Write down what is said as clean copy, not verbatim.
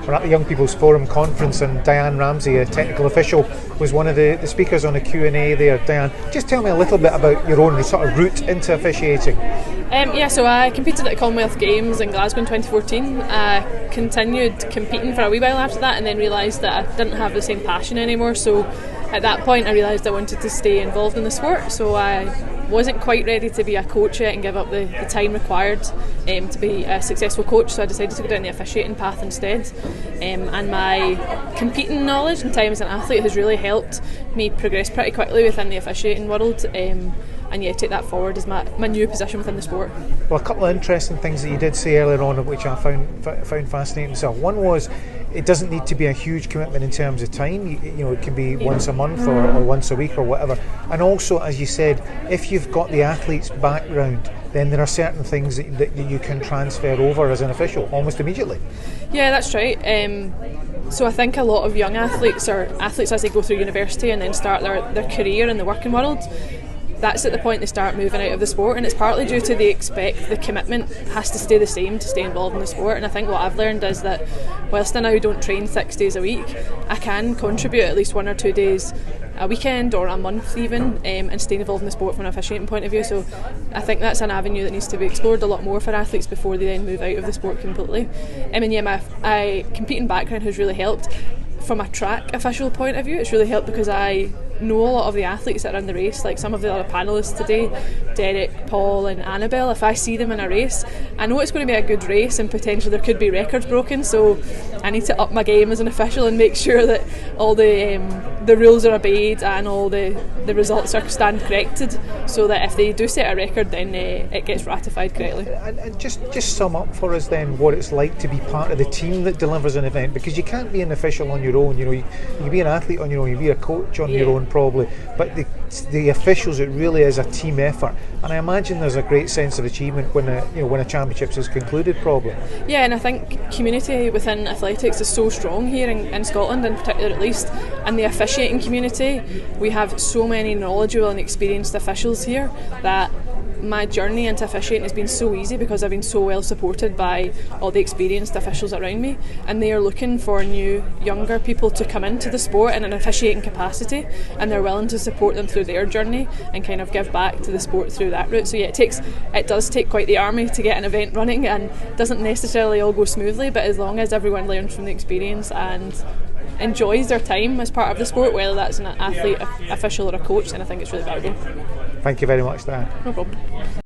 we're at the Young People's Forum Conference, and Diane Ramsay, a technical official, was one of the speakers on the Q&A there. Diane, just tell me a little bit about your own sort of route into officiating. So I competed at the Commonwealth Games in Glasgow in 2014. I continued competing for a wee while after that, and then realised that I didn't have the same passion anymore. So at that point I realised I wanted to stay involved in the sport, so I wasn't quite ready to be a coach yet and give up the time required to be a successful coach, so I decided to go down the officiating path instead. And my competing knowledge and time as an athlete has really helped me progress pretty quickly within the officiating world, and take that forward as my new position within the sport. Well, a couple of interesting things that you did say earlier on, which I found fascinating myself. One was, it doesn't need to be a huge commitment in terms of time. It can be once a month or once a week or whatever. And also, as you said, if you've got the athlete's background, then there are certain things that you can transfer over as an official almost immediately. Yeah, that's right. So I think a lot of young athletes, or athletes as they go through university and then start their career in the working world, that's at the point they start moving out of the sport, and it's partly due to they expect the commitment has to stay the same to stay involved in the sport. And I think what I've learned is that whilst I now don't train 6 days a week, I can contribute at least 1 or 2 days a weekend or a month even, and stay involved in the sport from an officiating point of view. So I think that's an avenue that needs to be explored a lot more for athletes before they then move out of the sport completely. My competing background has really helped. From a track official point of view, it's really helped because I know a lot of the athletes that are in the race, like some of the other panellists today, Derek, Paul and Annabelle. If I see them in a race, I know it's going to be a good race and potentially there could be records broken, so I need to up my game as an official and make sure that all the rules are obeyed and all the results are stand corrected, so that if they do set a record, then it gets ratified correctly. And just sum up for us then what it's like to be part of the team that delivers an event, because you can't be an official on your own. You can be an athlete on your own, you can be a coach on your own probably, but the officials, it really is a team effort, and I imagine there's a great sense of achievement when a championships is concluded probably. Yeah, and I think community within athletics is so strong here in Scotland in particular at least, and the officiating community, we have so many knowledgeable and experienced officials here that my journey into officiating has been so easy because I've been so well supported by all the experienced officials around me, and they are looking for new, younger people to come into the sport in an officiating capacity, and they're willing to support them through their journey and kind of give back to the sport through that route. So yeah, it does take quite the army to get an event running, and doesn't necessarily all go smoothly, but as long as everyone learns from the experience and enjoys their time as part of the sport, whether that's an athlete, official or a coach, then I think it's really valuable. Thank you very much, Dan. No problem.